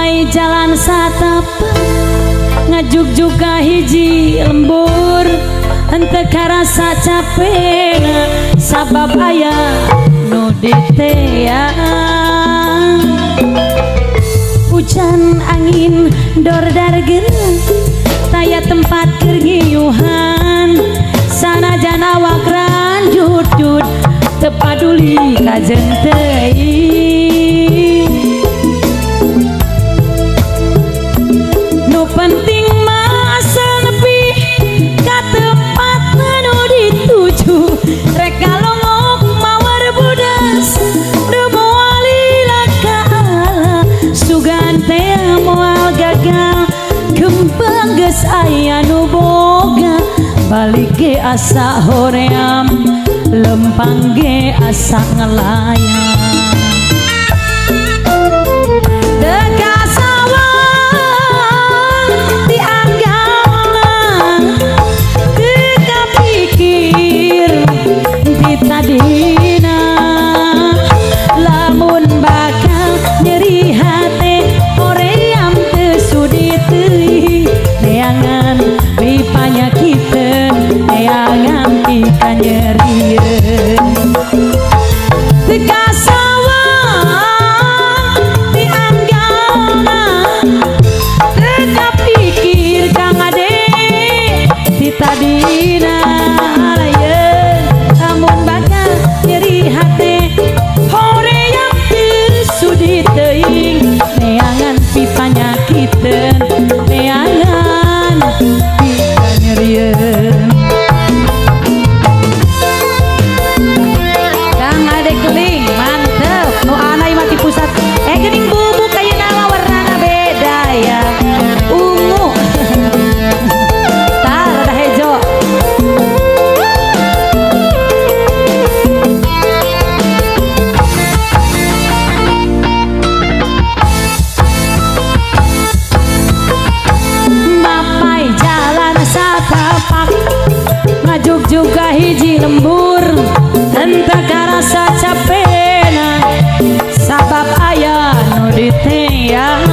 Mapai jalan satapak ngajuk juga hiji lembur henteu karasa capek sabab aya nu diteang. Hujan angin dordar gereng taya tempat kergiuhan sanajan awak ranjut-jut teu paduli ka jeung teuing. Nu penting mah asal nepi ka tempat anu dituju rek galongok mawar budas teu moal lila sugan teh moal gagal kembang geus aya nu boga balik ge asa hoream lempang ge asa ngelayang. Tadina lamun bakal nyeri hati hoream teu sudi teuing neangan pipanyakiteun neangan pika nyerieun teu kasawan ti anggalna teu kapikir Kang Ade ti tadina nyeri hati hoream teu sudi teuing neangan pipanyakiteun neangan pika nyerieun. Kang Ade keling mantep nu anai mati pusat geuning bubuk ayeuna mah warnana beda ya ungu tah rada hejo. Ngajuk juga hiji lembur henteu karasa capena sabab aya nu diteang.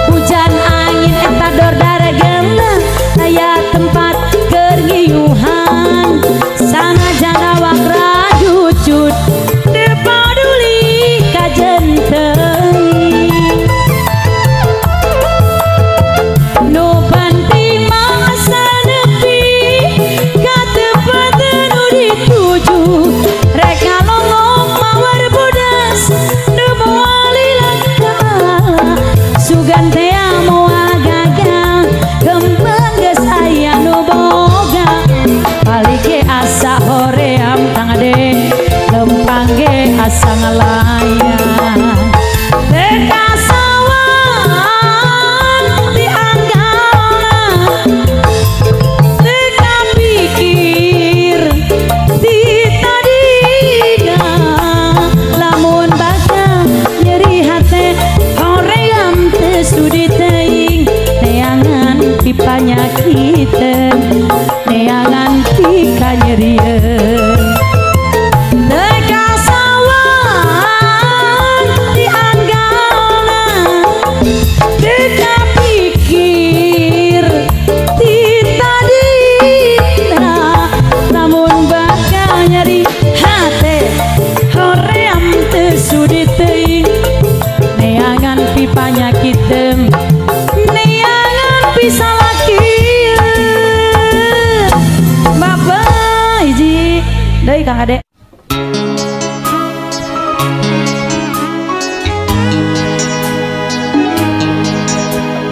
Hujan angin eta dordar geunah aya tempat kergiuhan sanajan awak rajucut teu paduli ka jeung teuing. Nu penting mah asa nepi ka tempat anu dituju rek ngalongok mawar budas nu moal lila sugan teh moal gagal kembang geus aya nu boga balik ge asa hoream Kang Ade lempang ge asa ngalayang. Pipanyakiteun neangan pika nyerieun teu kasawan ti anggalna teu kapikir ti tadina lamun bakal nyeri hate hoream teu sudi teuing neangan pipanyakiteun neangan bisa deui Kang Ade.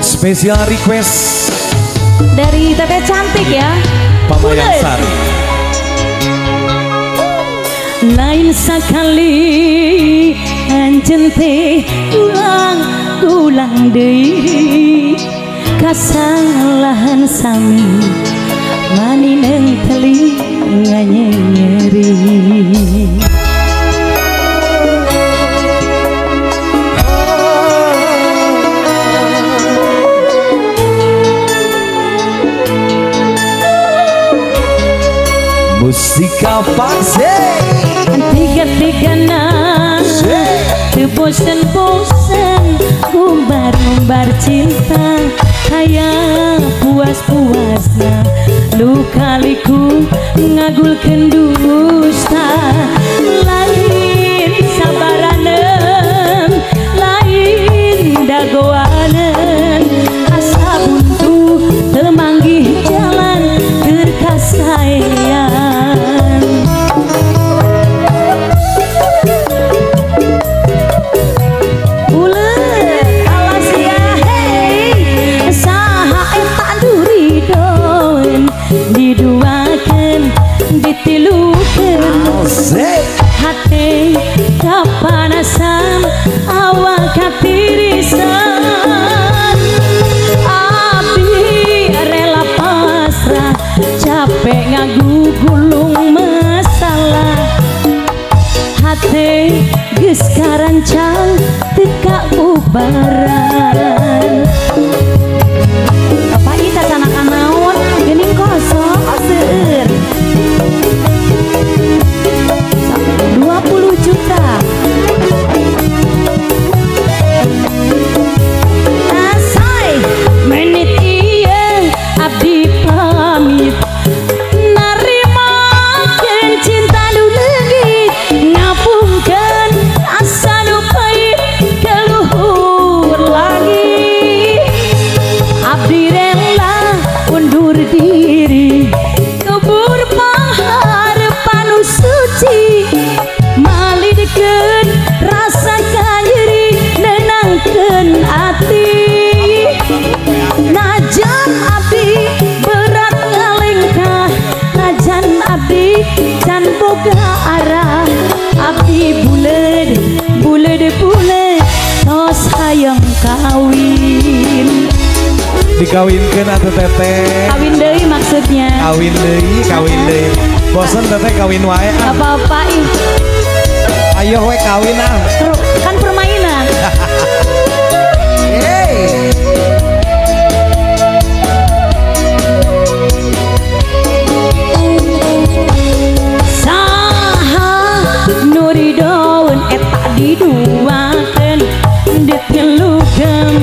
Spesial request dari Teteh Cantik ya Pamayang Sari. Lain sakali anjeun teh ulang deui kasalahan sami manineng telinga nyeri. Musika Pakse tiga-tigana teu bosen-bosen umbar-umbar cinta kayak puas-puasna luka-liku ngagulkeun dusta lain sabaraneun lain dagoaneun asa buntu teu manggih jalan keur kasaean. Ditilukeun hati kapanasan awak katirisan abdi rela pasrah capek ngagugulung masalah hati geus karancang teka ubaran Bapak Ita canakan naon geuning kosong seueur 20 juta asai menit ieu abdi pamit narimakeun cinta nu leungit ngapungkeun asa nu pait keluhur lagi abdi rela undur diri kubur paharepan nu suci malidkeun rasa kanyeri nenangkeun ati najan abdi berat ngalengkah najan abdi can boga arah abdi buleud tos hayang kawin dikawinkeun atuh teteh kawin deui maksudnya kawin deui bosen teteh kawin wae apa-apa ih ayo we kawin kan permainan hey. Saha nuridoun eta diduakeun ditilukeun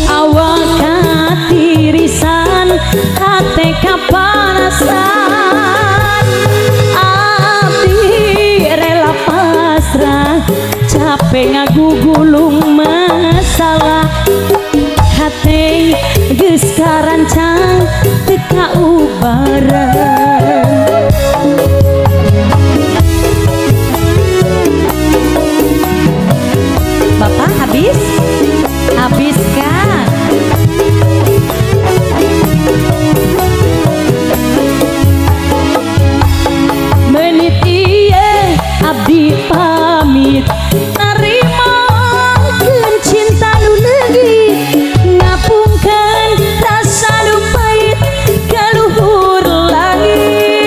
awak katirisan hate kapanasan abdi rela pasrah capek ngagugulung masalah hate geus karancang teka ubaran Bapak habis kan menit ieu abdi pamit narimakeun cinta nu leungit ngapungkeun rasa nu pait kaluhur lagi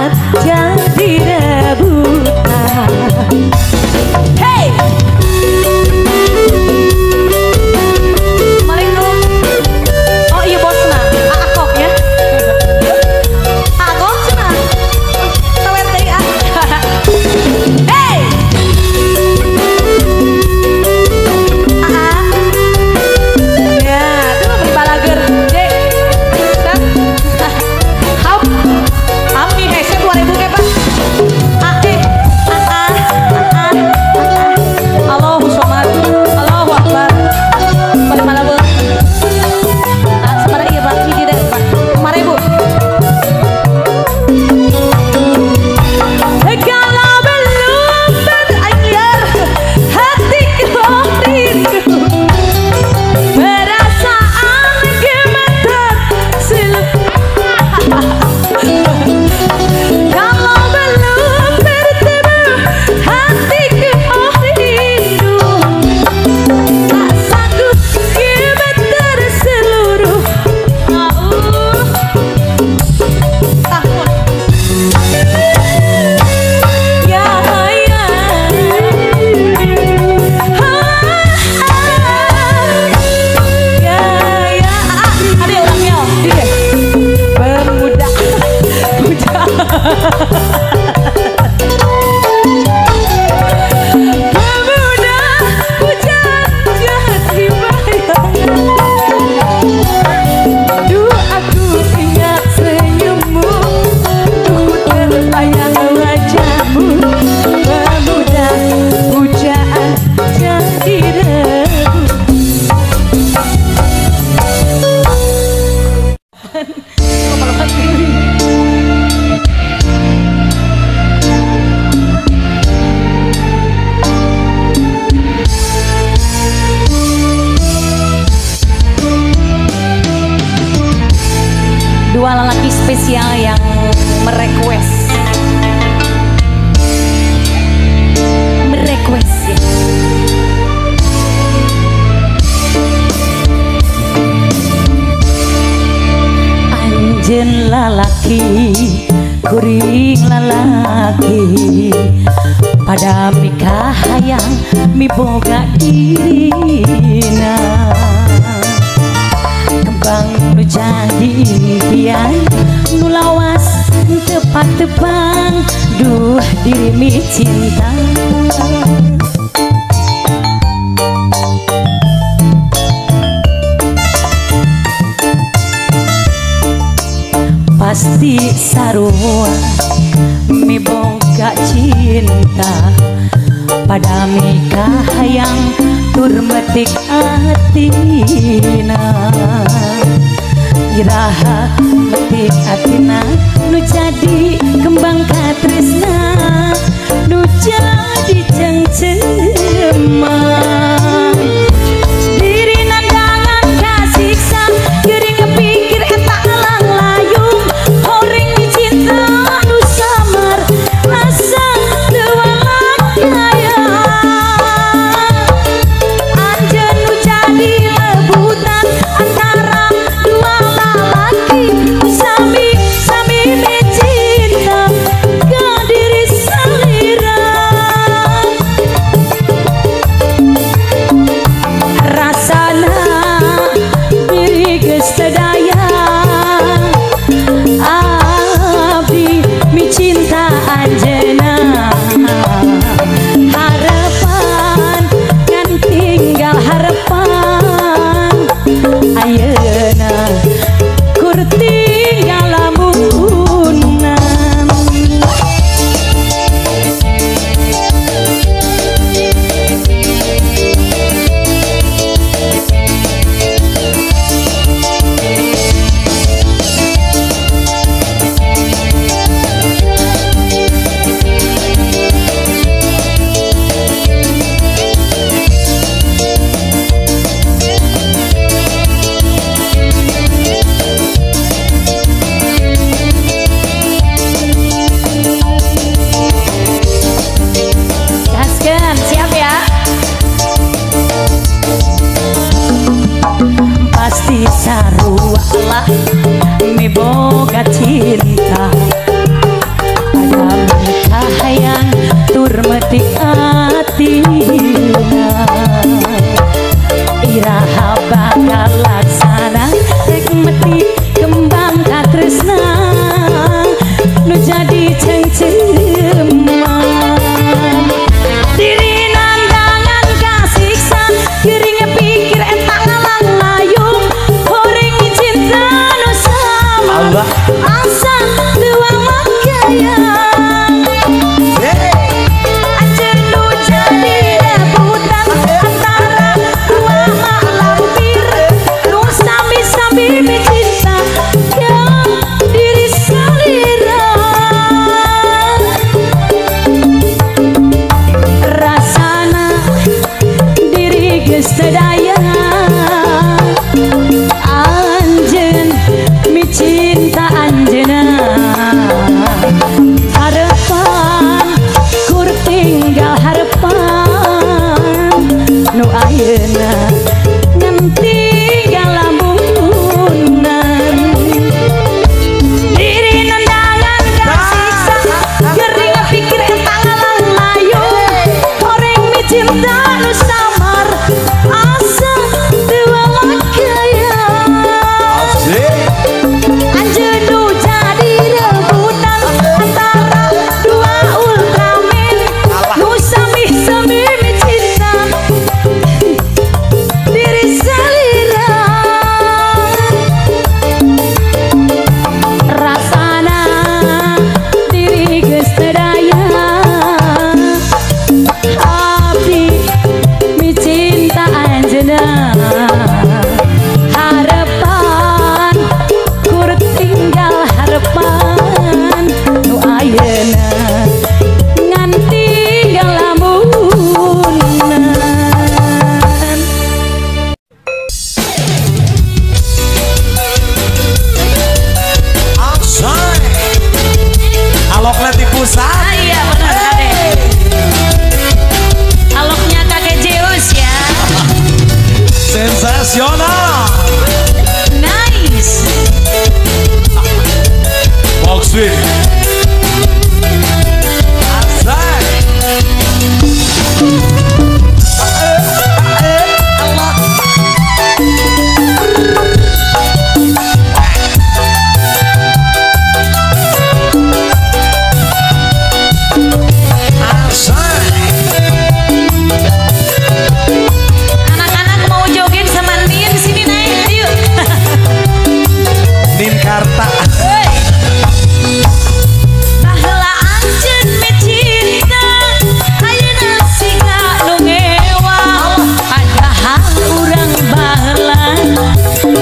jahat jadi rebutan. Hey! Oh iya bos nah, akok ya. Akok cina. Tawet deui ah. Hey! Ya, tuh beli balager. Dek. Hap. Ami hese 2000 ke, Pak. Allahu somad. Allahu akbar. Pada mana, Bu? Sepada iya, Pak. Ini deh, Pak. 5000. Kalau belum berakhir hatiku rindu, perasaan gemetar silup. Kalau belum bertemu hatiku rindu, tak sanggup gemetar seluruh tahun. Ya ya ya ya ada orangnya iya pemuda pemuda pemuda hujan jadi bayangan. Duh aku ingat senyummu, ku terbayang wajahmu. Pemuda pujaan jadi rebu. Dua lelaki spesial yang merequest ya. Anjen lalaki kuring lalaki pada mikah hayang miboga dirina kembang nu jadi impian nu lawas tepat tepang duh diri mi cinta. Pasti sarua mi boga cinta pada mikah hayang tur metik atina iraha metik atina nu jadi kembang katresna nu jadi cengcema diri nandangan kasiksa geuring ngepikir eta alang layung horing cinta nu samar asa teu walang kaya anjeun nu jadi lebutan antara dua lalaki sami-sami cinta gadis ceman diri nandangan kasiksa kiringnya pikir entah ngalang layung horeng cinta nu sama asa tua makaya anjeun nu jadi rebutan antara dua mak lampir nu sambi-sambi cinta yang diri salira rasana diri geus teu daya anjeun mi cinta anjeunna harapan kur tinggal harapan nu ayeuna ngan tinggal lamunan diri nandangan kasiksa gering pikir entah ngalang layung horeng mi cinta nu samar asa tua makaya anjeun nu jadi rebutan antara dua Ultraman nu sambi-sambi mi cinta diri salira rasana diri geus teu daya abdi mi cinta anjeunna harapan kur tinggal harapan nu ayeuna ngan tinggal lamunan Alokna ti pusat. iya benar Kade aloknya kakek Zeus ya Sensasional. nice Boxwin. Asai. anak-anak mau joget sama Nin sini naik yuk Nin Karta. baheula anjeun mi cinta ayeuna siga nu ngewa padahal urang baheula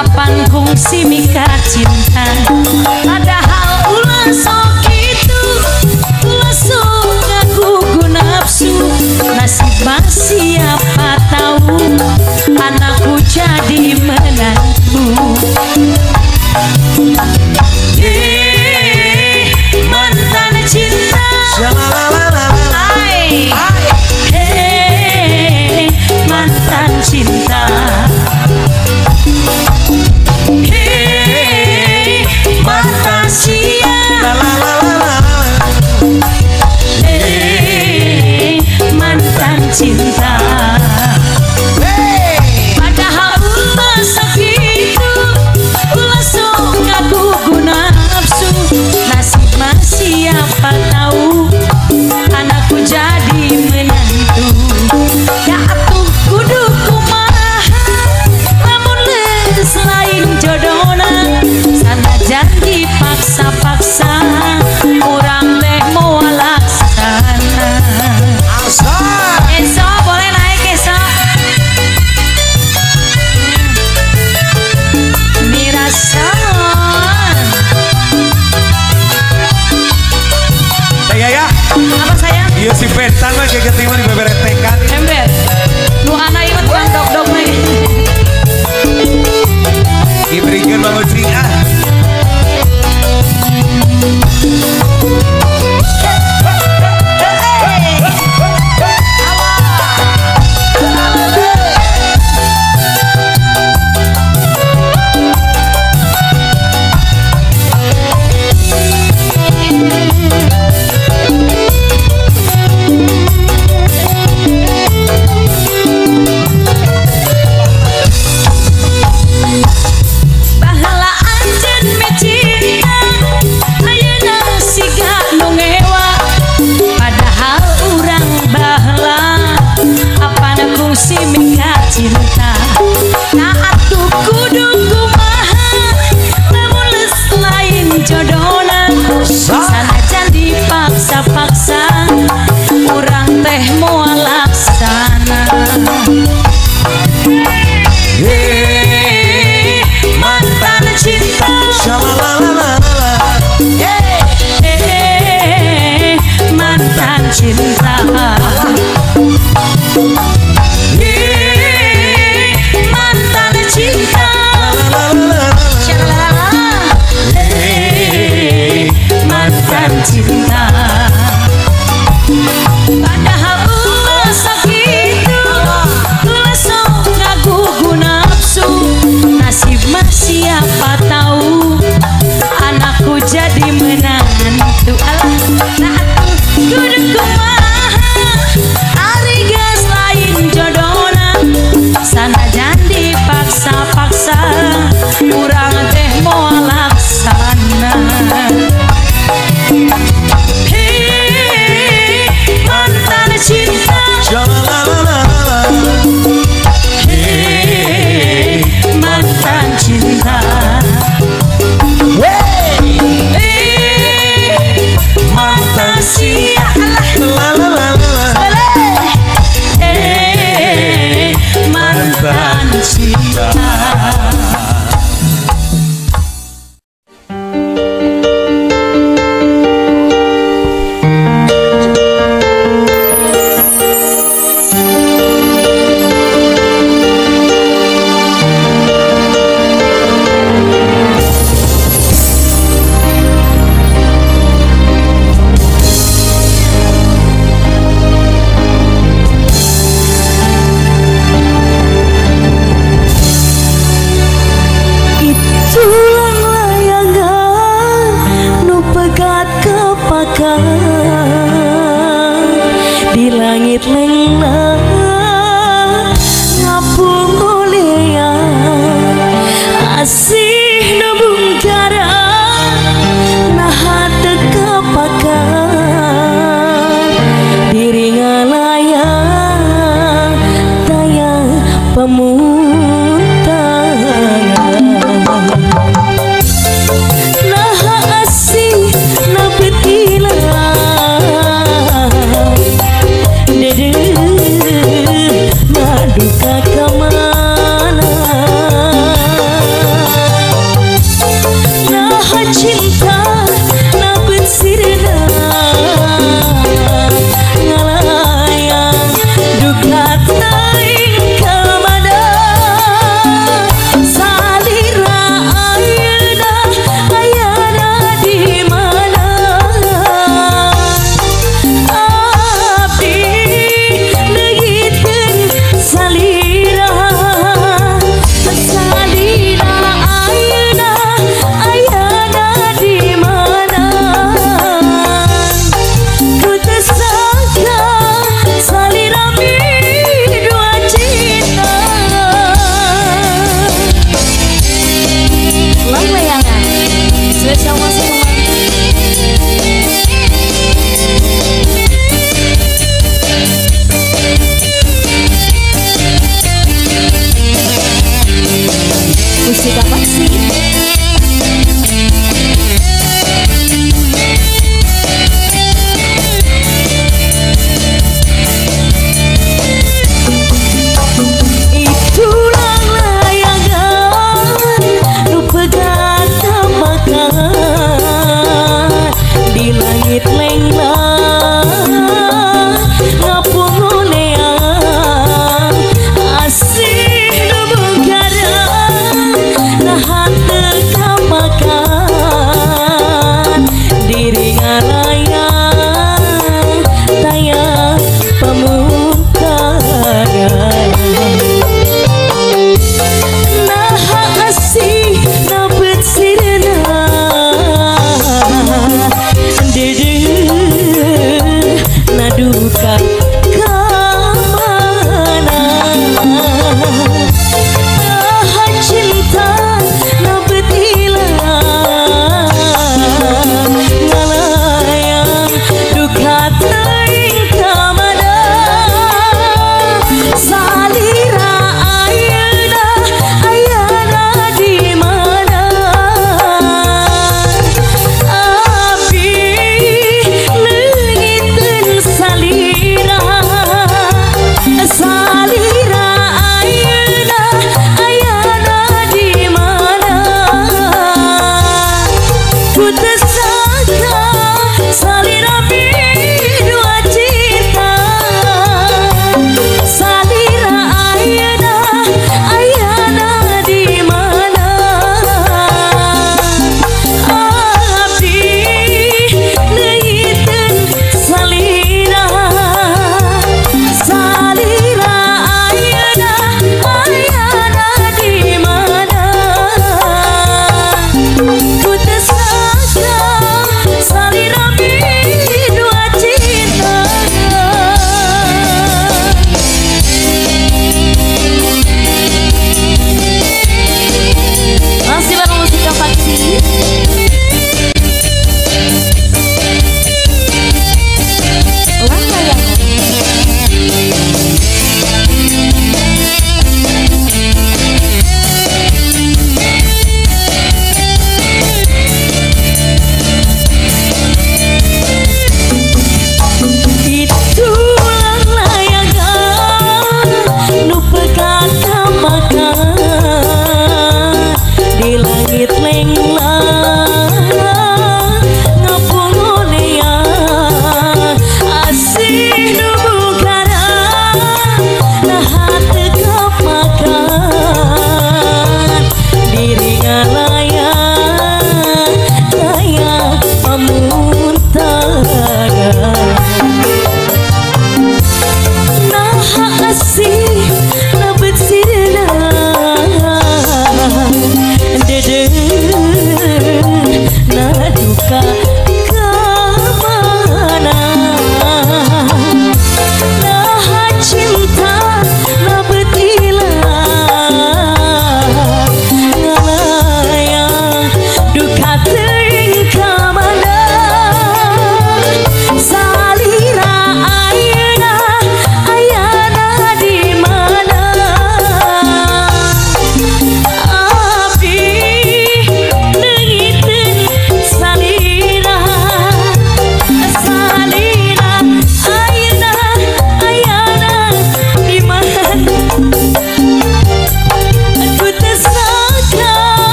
apan kungsi mika cinta padahal ulah sok kitu ulah sok ngagugu nafsu nasib mah siapa tahu anakku jadi menantu mantan cinta Hai Hey mantan cinta Hey mantan sia Hey mantan cinta padahal ulah sakitu ulah sok ngagugu nafsu nasib mah siapa tahu anakku jadi menantu ya atuh kudu kumaha lamun leus lain jodona sanajan dipaksa-paksa urang teh moal laksana Eso boleh naik Eso Mirasan Ya. apa sayang Iya si Petan mah kayak ketima di beberetekan. ember nu ana ieu tukang dog-dog lagi Diberikan Bang Ucing ah. baheula anjeun paksa-paksa kurang teh moal laksana. Mantan cinta mantan cinta mantan cinta mantan cinta. Padahal ulah sakitu ulah sok ngagugu nafsu, nasib mah siapa tahu anakku jadi menantu. Alah nah atuh kudu kumaha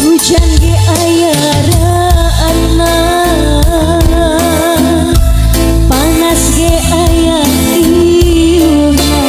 Hujan ge ayarana, panas ge aya iuna,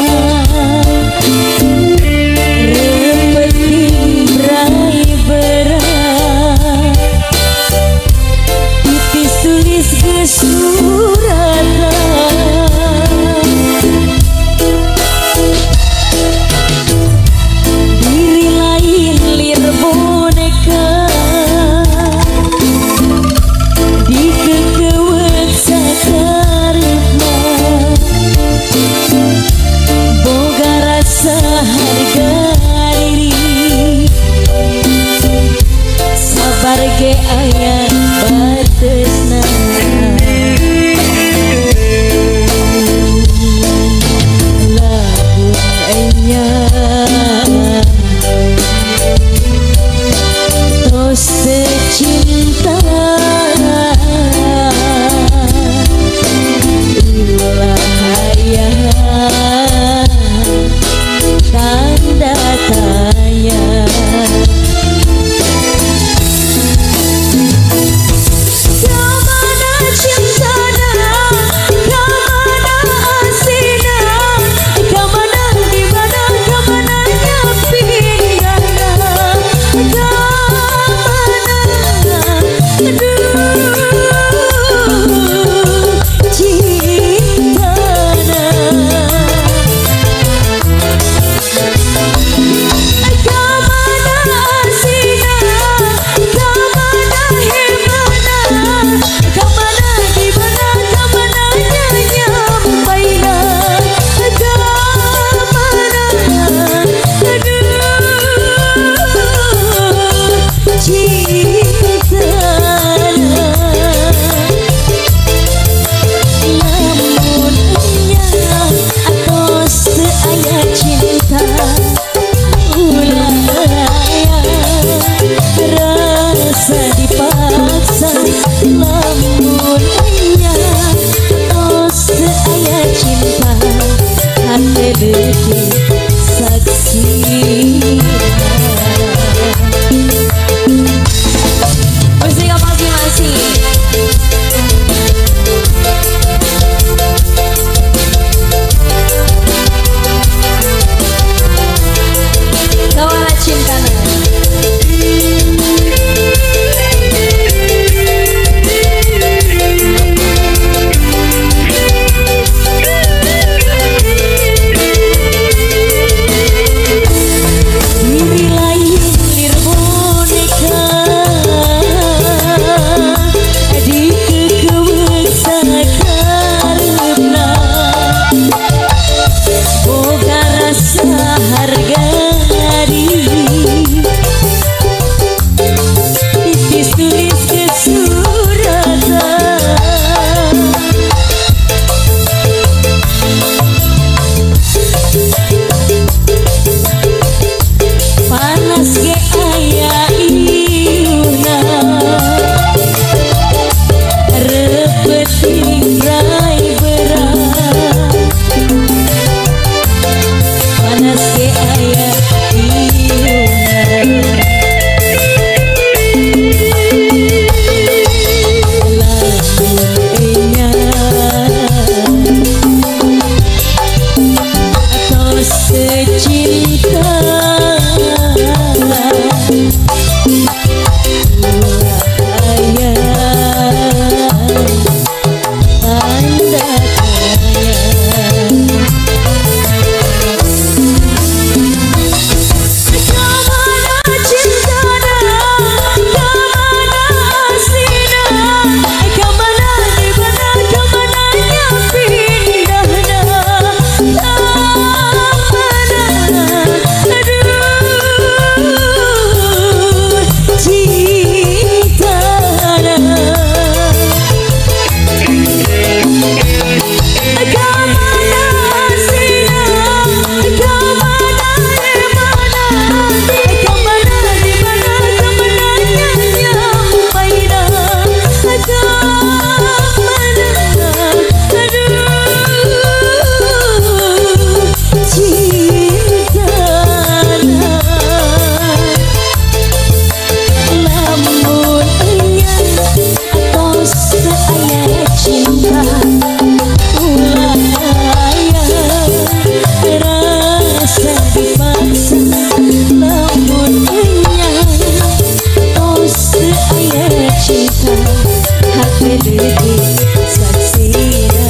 bebeke saksina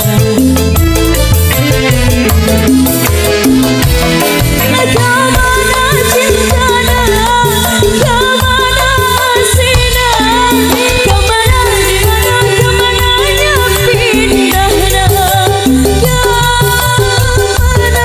kemana cintana kemana sina kemana dimana kemananya pindahna kemana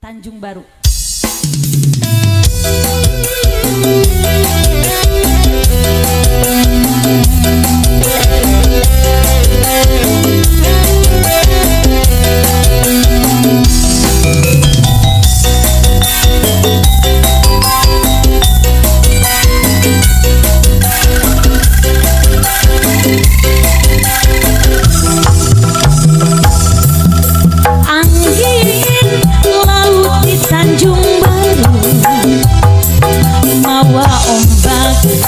Tanjung Baru.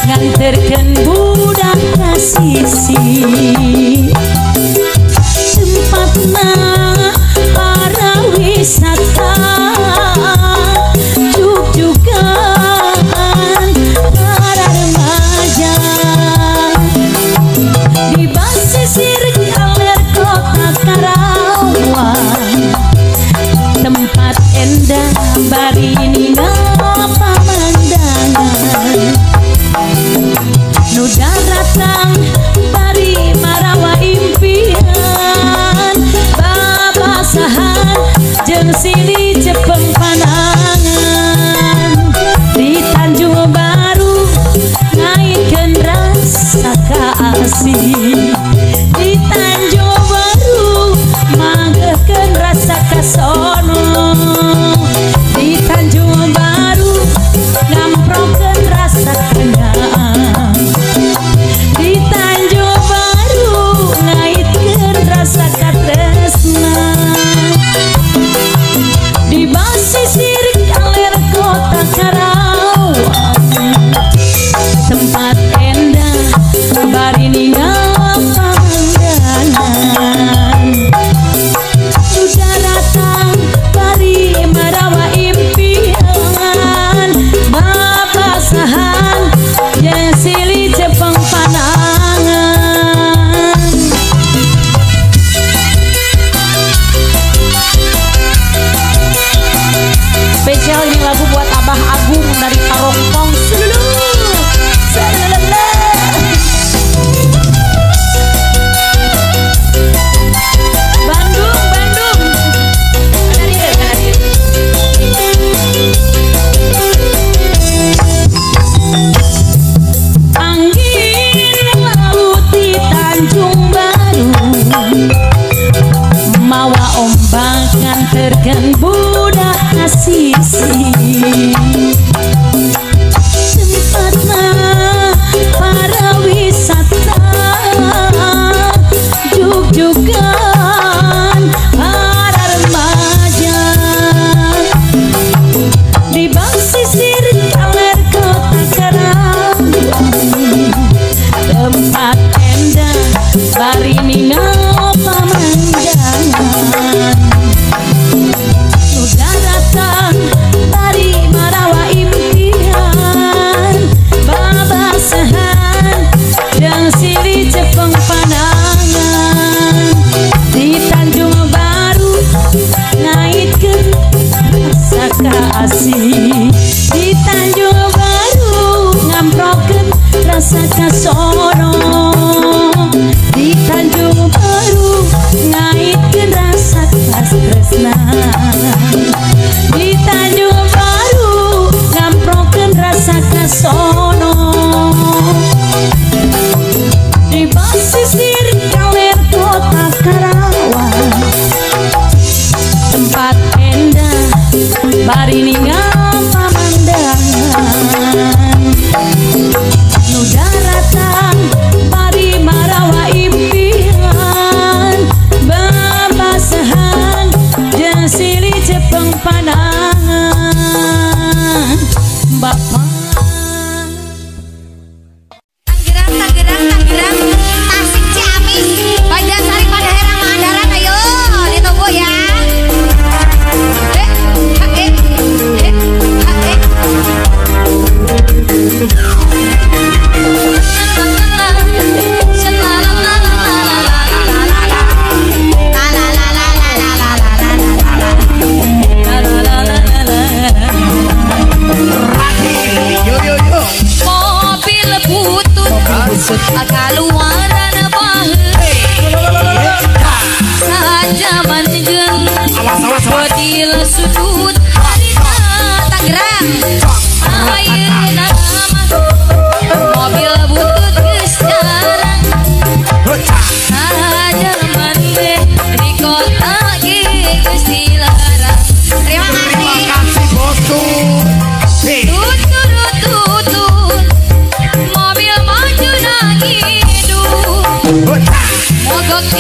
Nganterkan budak ke sisi tempatna para wisata juk-jugan para remaja di basisir galer kota Karawang tempat endah bari ninggal pemandangan nu datang bari marawa impian babasahan jeung silih cepeng panangan di Tanjung Baru ngaitkeun rasa kaasih di Tanjung Baru manggehkeun rasa kasono di Tanjung Baru ngamprokeun rasa kenyang di Tanjung Baru ngaitkeun rasa katresna di basisir galer kota Karawang tempat endah bari ninggal pemandangan sudah datang bari marawa impian babasahan jeung silih cepeng panangan spesial ini lagu buat Abah Agung dari Parongpong seluruh Bandung angin laut di Tanjung Baru mawa ombak nganterkeun budak ka sisi tempatna para wisata juk-jugan para remaja di basisir galer kota Karawang tempat endah bari ninggal pemandangan sudah datang bari marawa impian babasahan jeung silih cepeng panangan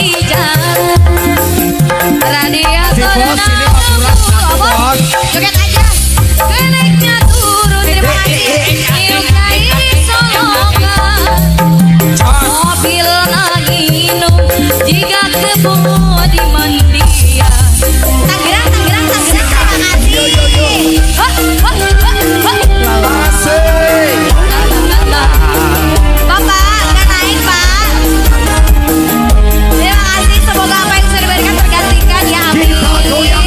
di jalan radiator bos ini mah kurang joget aja keneknya turun terima kasih yuk cair solokan mobil nginum jika kebo di mandia Tangerang terima kasih Bapak nggak naik Pak. Terima kasih, semoga apa yang sudah diberikan tergantikan ya amin.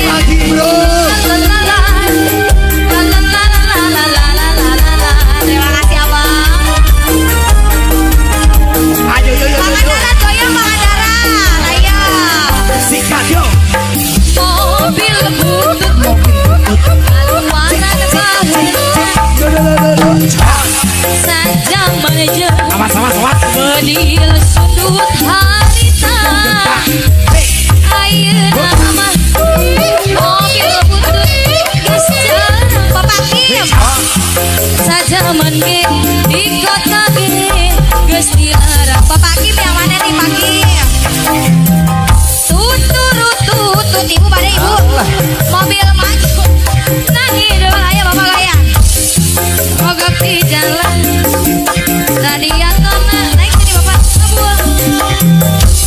lagi bro. Terima kasih abang. Ayo Pangandaran goyang Pangandaran, ayo. sikat yo. Mobil butut, aluanan bahu, saja meja. Awas. Menil sudut harita ayeuna mah mobil butut geus jarang papakim sajaman ge di kota ge geus dilarang papakim yang mana nih pakim tutut ibu pada ibu mobil maju nangis dulu ayo bapak gaya mogok di jalan radiator naik sini bapak ngebuang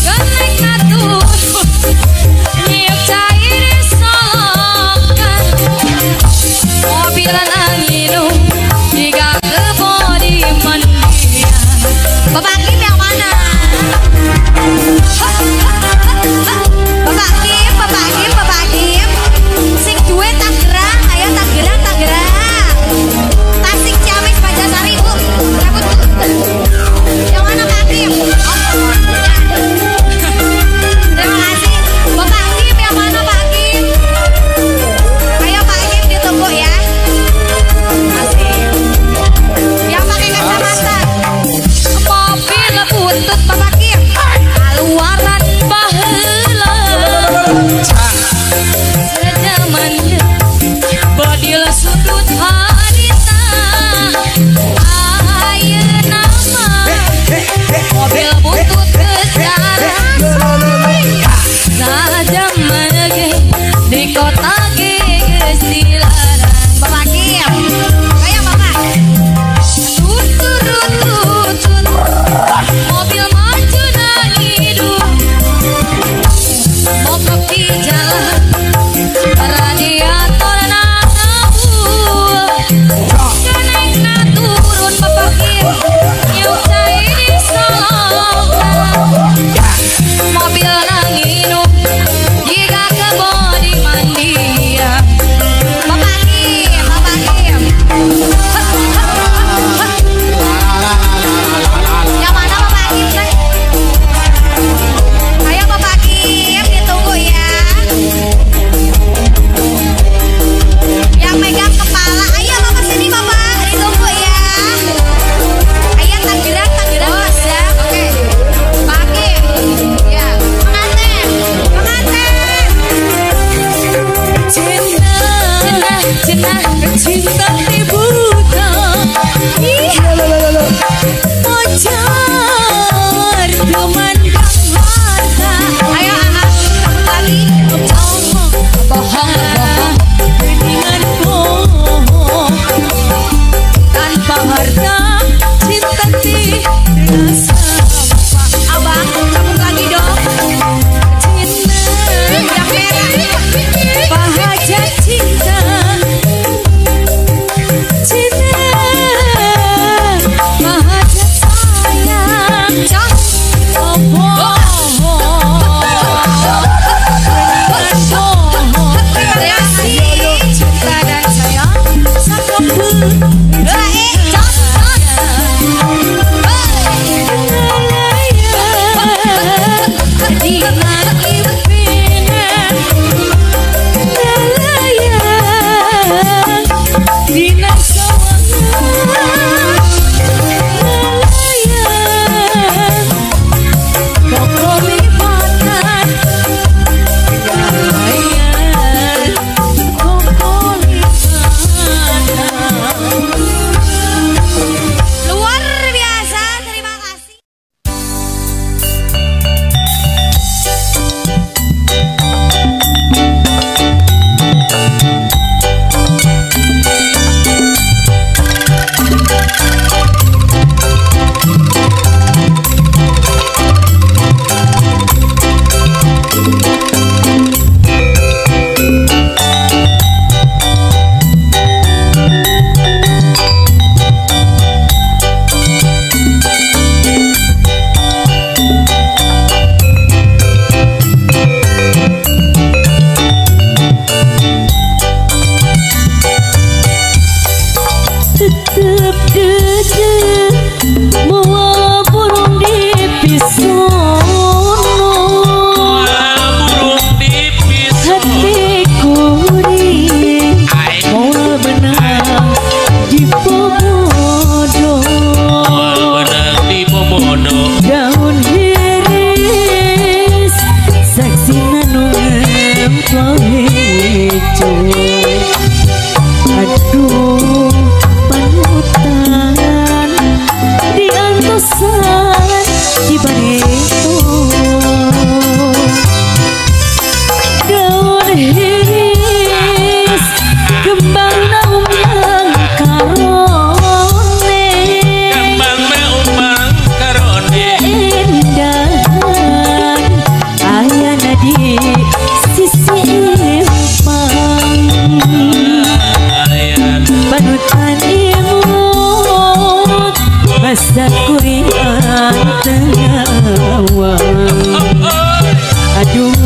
naik natur niup cair solokan mobil nginum jika kebo di mandia bapak Kim yang mana bapak Kim sing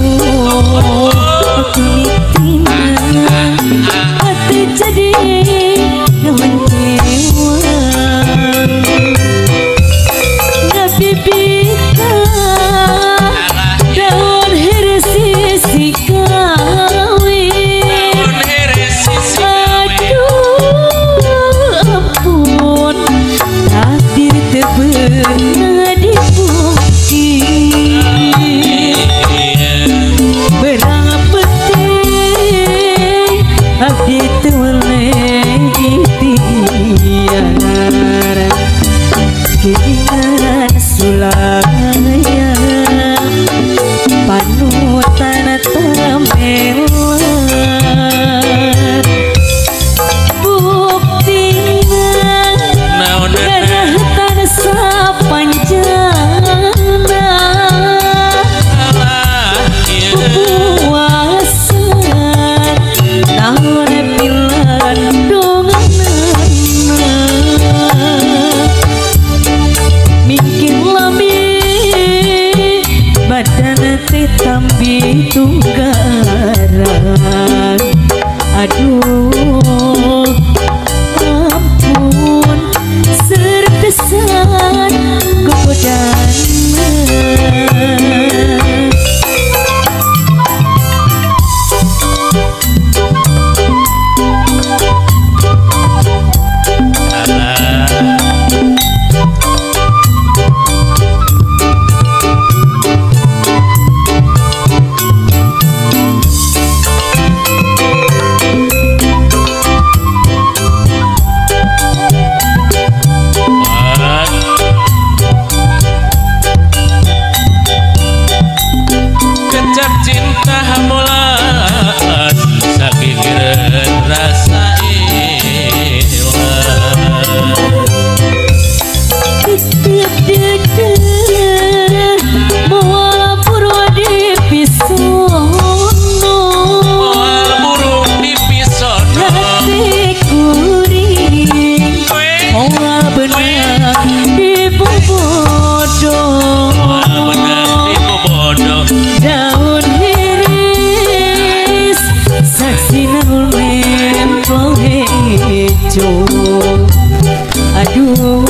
Aduh aku mitina hati jadi mengecewa ngabibika daun hirsi si kawin aduh ampun takdir tebenah dibukti berang penting abdi tulen ikhtiar keinginan sulaya panutan tamelan buktina garahtan sapanjana puasan naon pilan donganana mungkin lami badan teh tambi tunggaran aduh ampun serpesan godana daun hiris saksi naul nempel hejo aduh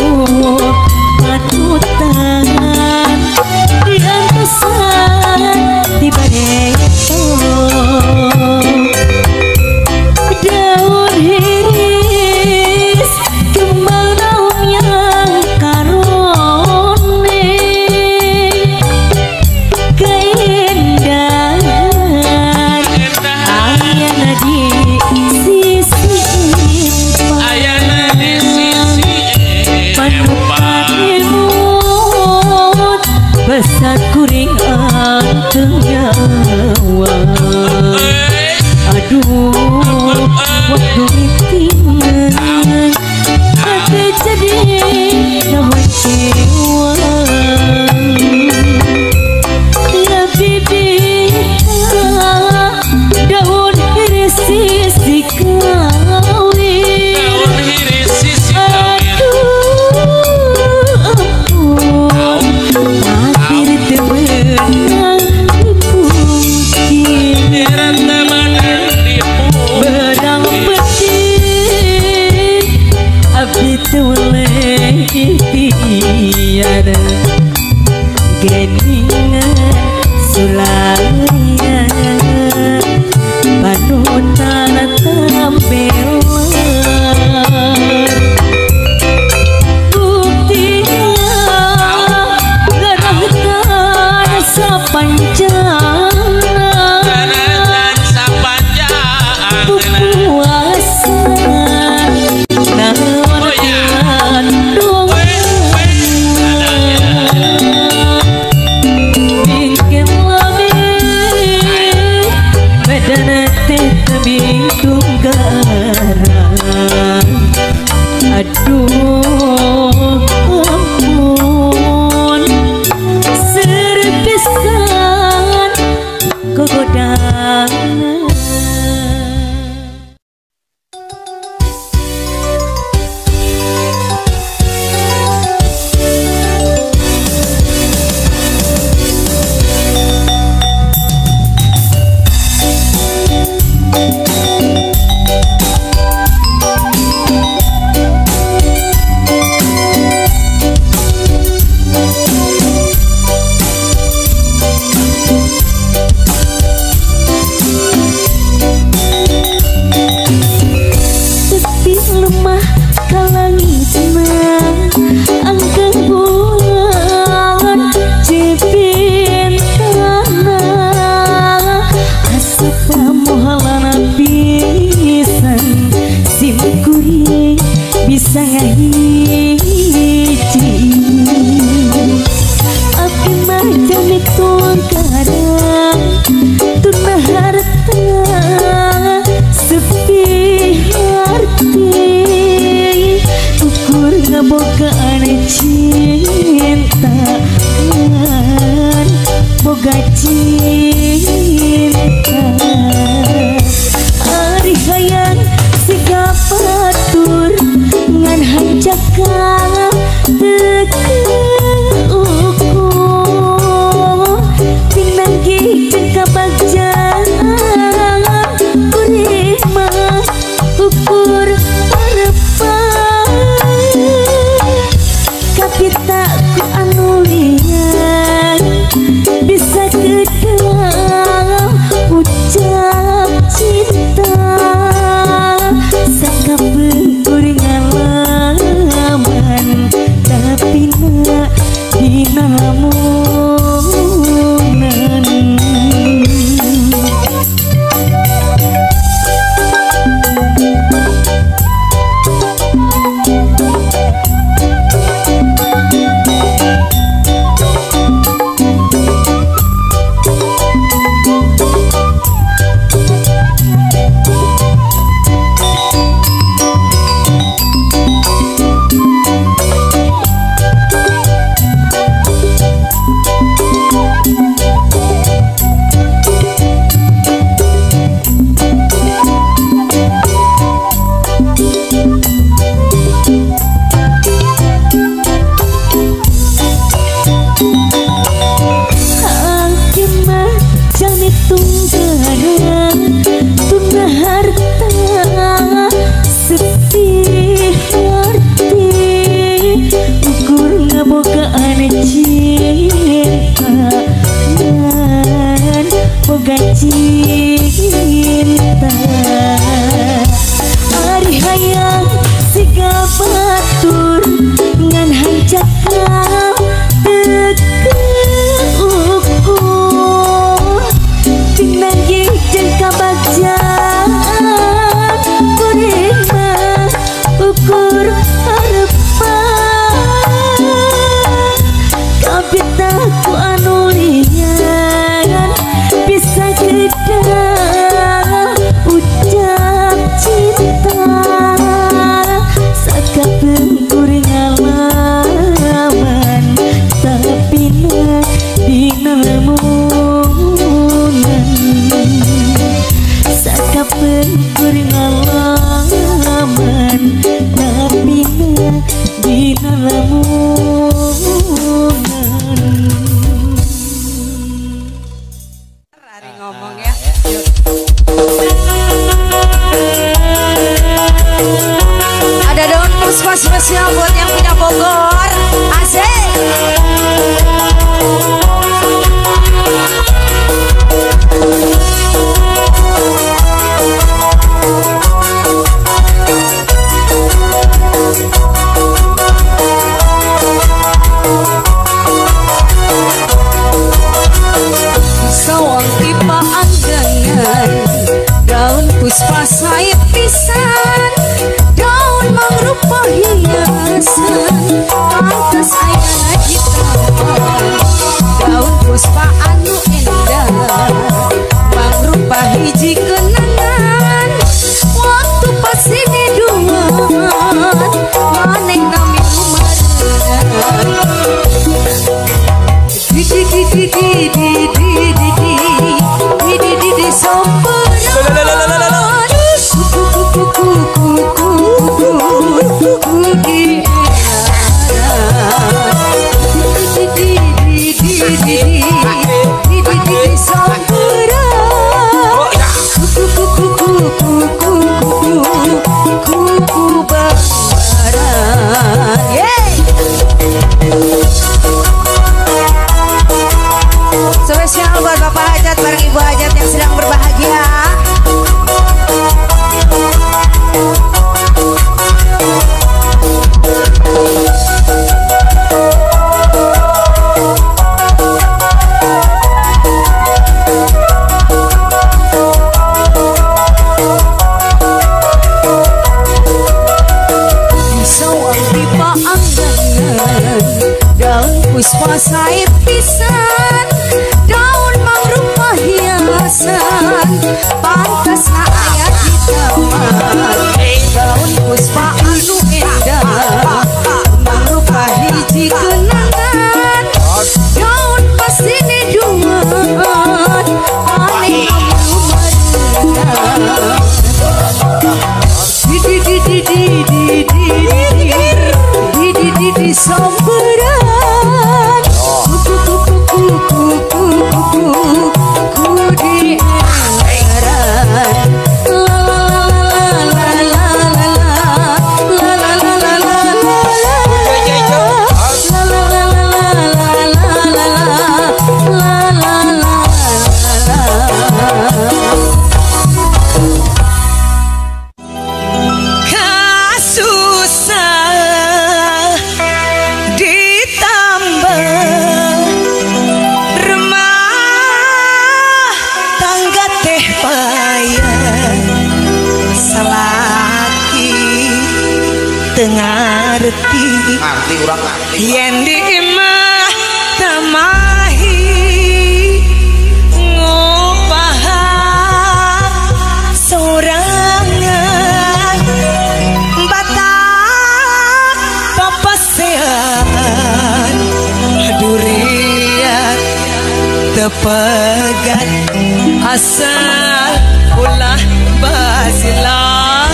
patutan diantasan di bareto daun hiris kembang daun yang karone keindahan ayana di sisi panutan imut besar kuring anteng nyawa aduh waktu mitingan hati jadi kecewa ya bibika daun hirsi si kawin aduh ampun takdir tebenang dipungkir berang penting abdi tulen ikhtiar kabagjaan kurima ukur harapan kapita ku anulian bisa kedang ucap cinta saka pengkuring alaman tapi na dina lamunan cinta ari hayang siga batur ngan hancakna teke ukur pinanggi jeung kabagjaan kurima ukur harapan kapita ku anulian bisa kedang ucap cinta saka pengkuring alaman tapi na dina lamunan saka pengkuring alaman tapi na dina lamunan. Ngomong ya. Ada daun puspa spesial buat yang punya Bogor. Asik. Sawang tipaan dengan daun puspa sayap pisan, daun mangrupa hiasan pantas ayana hitam, daun puspa anu endah mangrupa hiji kenangan waktu pas ini duaan maneh nami umarenan di samperan spesial buat Bapak Hajat bareng Ibu Hajat yang sedang berbahagia. Sawang dipaan dengan daun puspa sayap pisan, daun mangrupa hiasan pantas na aya di taman, daun puspa anu endah mangrupa hiji kenangan daun pas ini duaan aneh anu marenan di samperan teh payah selaki tengarti ngerti urang ngerti yen di imah tamahi ngopahan sorangan batak papasean durian tepegat asal ulah basilan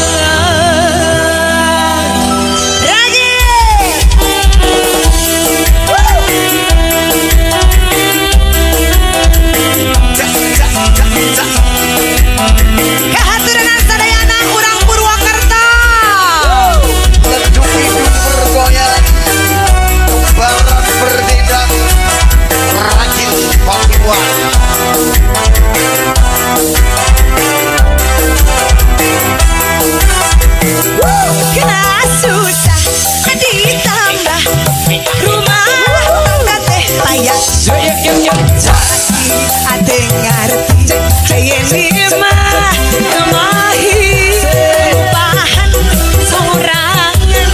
Kehadiran sadayana urang Purwakarta. leduk hidung bergoyang barat berdendang rajin Papua kena susah ditambah rumah tangga teh layak ada ngerti kayak ini mah kemahi bahan sorangan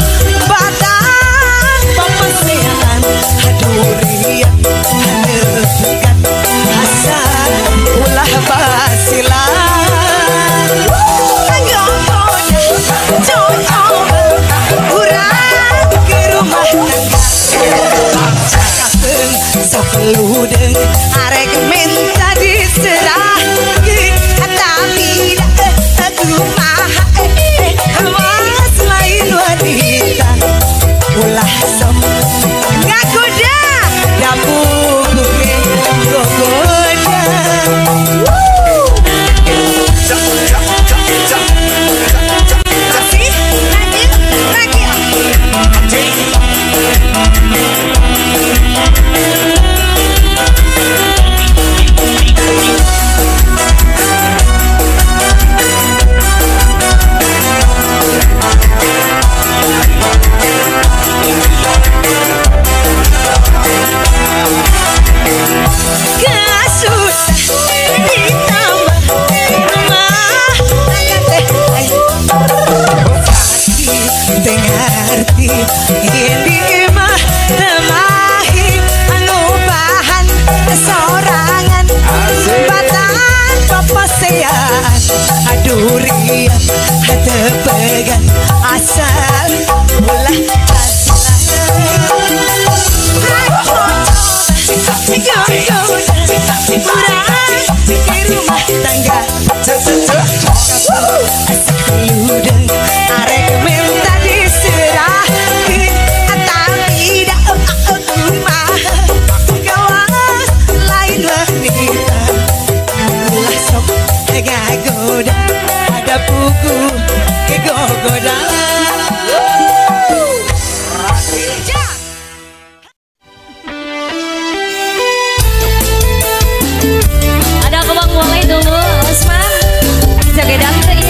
badan pemesehan hadurian hanegat asal ulah basilan ngomongnya cocok urang ke rumah tangga sok ludeng arek minta diserahkeun tapi aku mah awas lain wanita ulah sok ngagoda dapugue gogoda masih lagi dengarti ini mah temahi anu bahan sorangan batan papasean adurian tepegan asal ulah di rumah tangga ludeng arek minta diserahkeun tapi dak aku mah gawas lain wanita ulah sok gagoda ada pugu kegogoda Ada kebang mulai dulu, Osman. Jaga dantri.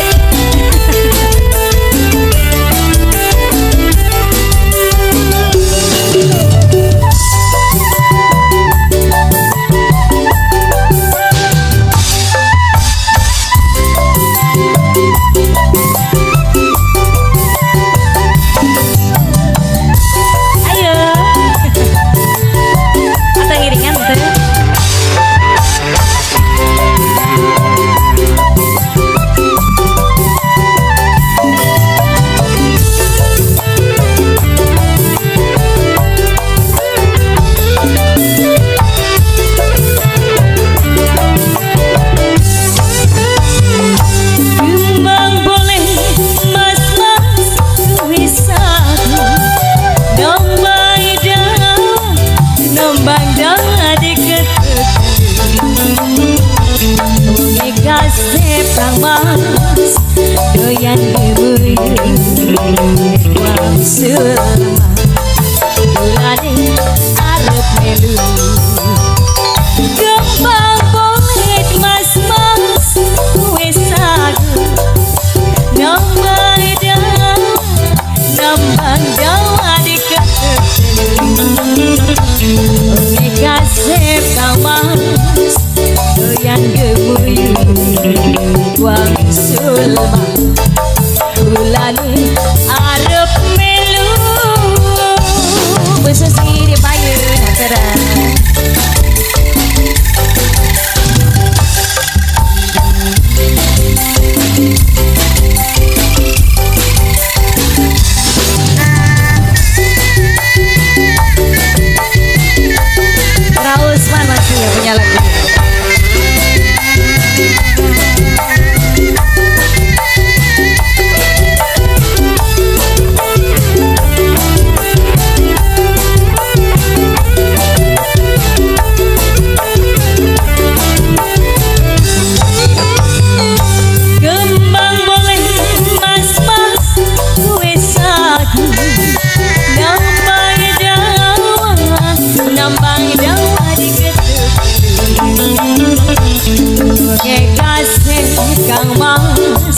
kasih Kang Mas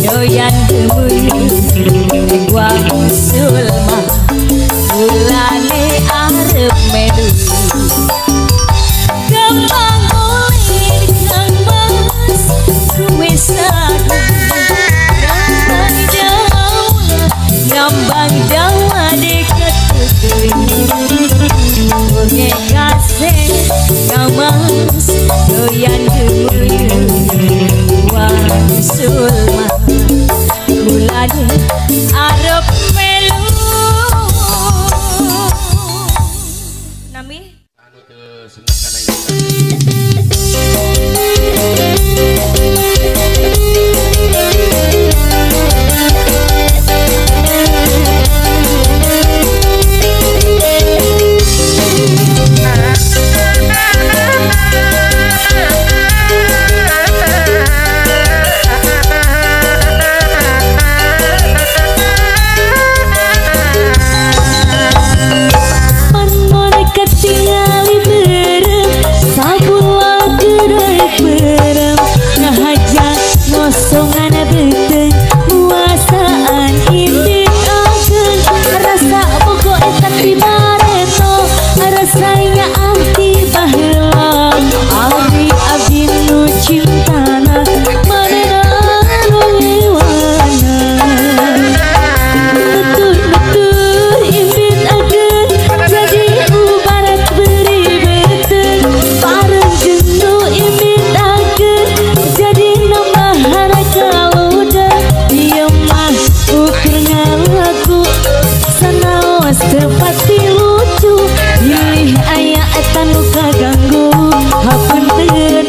doyan gemuyu wang sulma ulane arep medu gampang oleh Kang Mas kuwe ngambang jawa deket oke kasih Kang Mas doyan gemuyu wang sulma ulane arep melu nami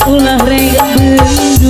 ulah rega bendu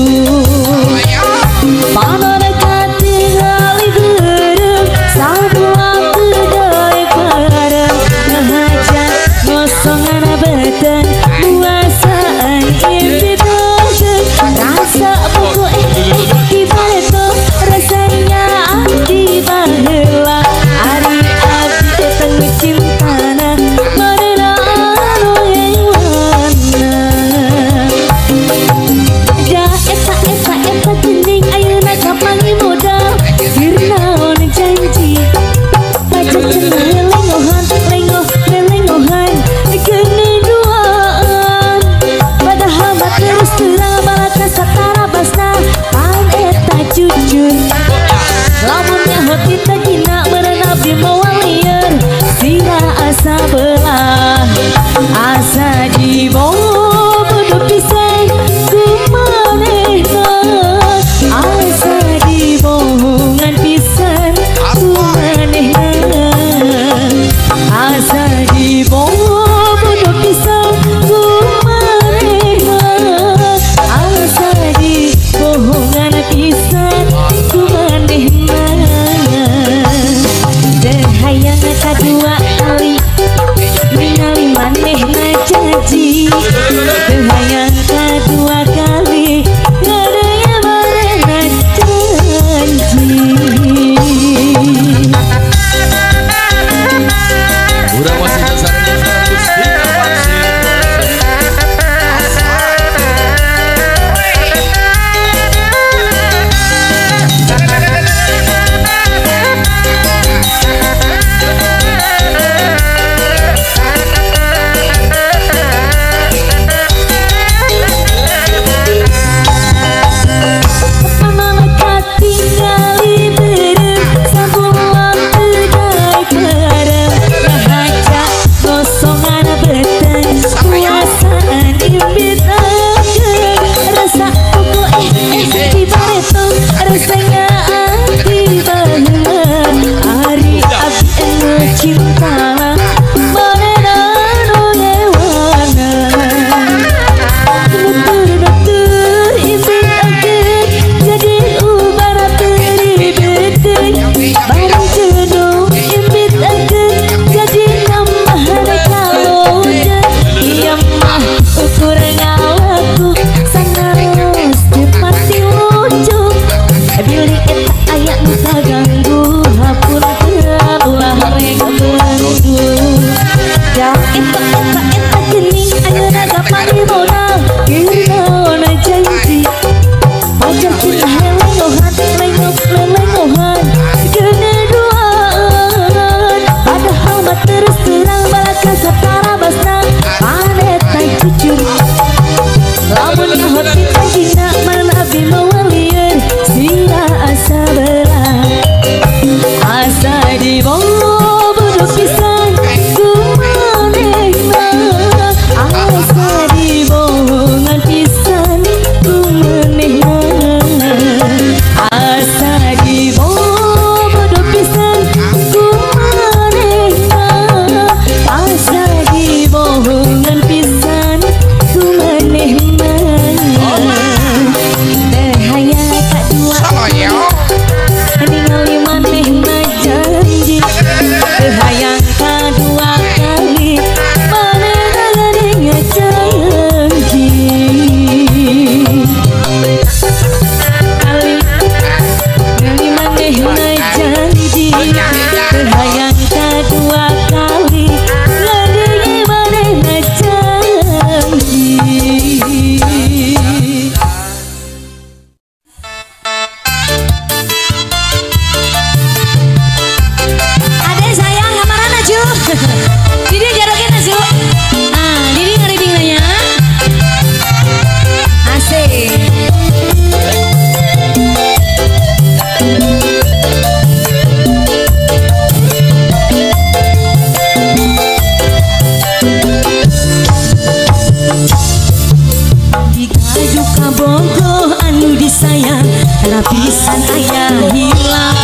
pisan ayah hilang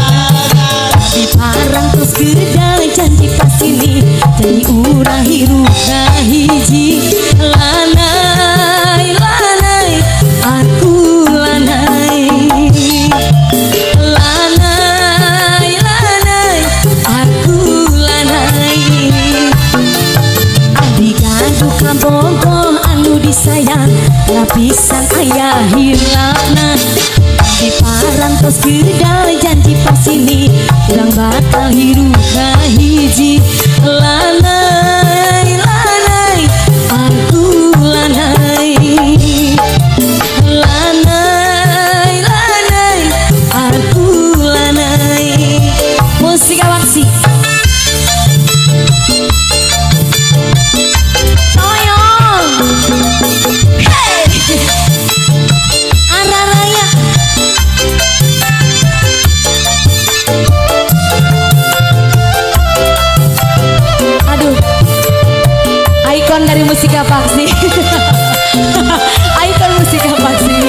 di parang terus geda janji pasini jadi urang hirup hiji lanai lanai aku lanai lanai lanai aku lanai abdi gaduh kabogoh anu disayang lapisan ayah hilangna di parang tos geda janji pasini urang bakal hirup hiji lanai lanai aku lanai lanai lanai aku lanai musik awaksi toyong hey araraya aduh ikon dari musik apa sih ikon musik apa sih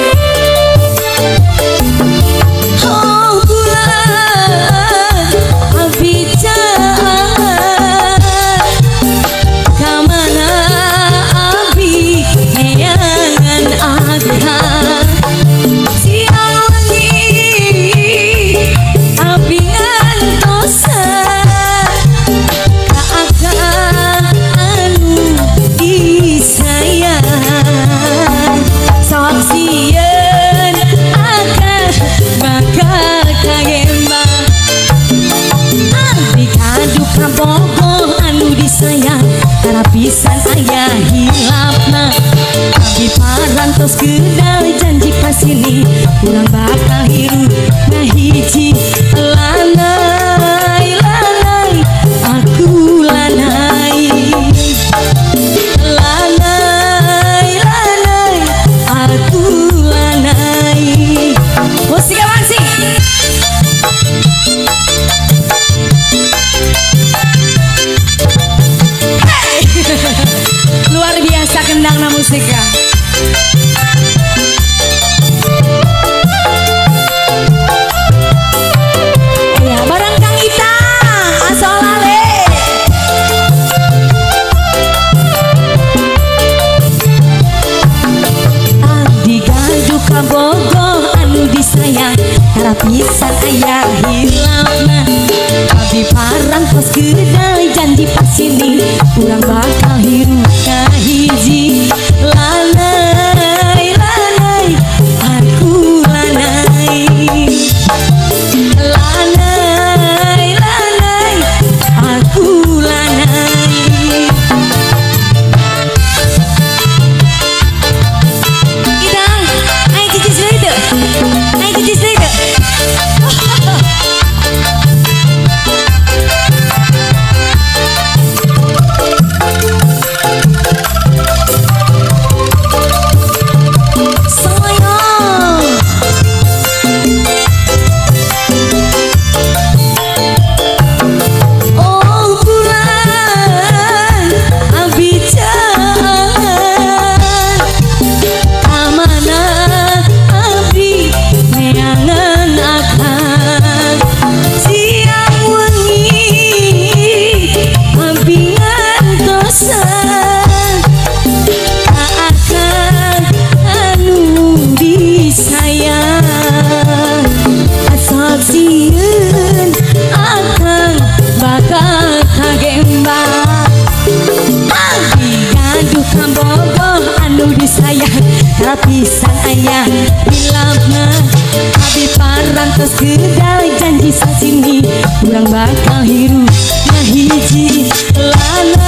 oh bulan abijan kamana abi neangan akan siang wengi abi ngantosan keakan anu disayang sok sieun akan bakal kagembang abdi gaduh kabogoh anu disayang karena pisan ayah hilapna abdi parang tos geda janji pasini urang bakal hirup ngahiji lanai lanai aku lanai lanai lanai aku lanai musik apa sih hey. Luar biasa kendangna musiknya ya bareng Kang Ita asolale abdi gaduh kabogoh anu disayang karena pisan ayah hilangna abdi parang tos geda janji pasini urang bakal hirup kahiji lanai lanai aku lanai lanai lanai aku lanai idang ayo cicis deui ayo cicis deui pisan ayah hilapna abi parang tos geda janji sasini urang bakal hirup ngahiji lanai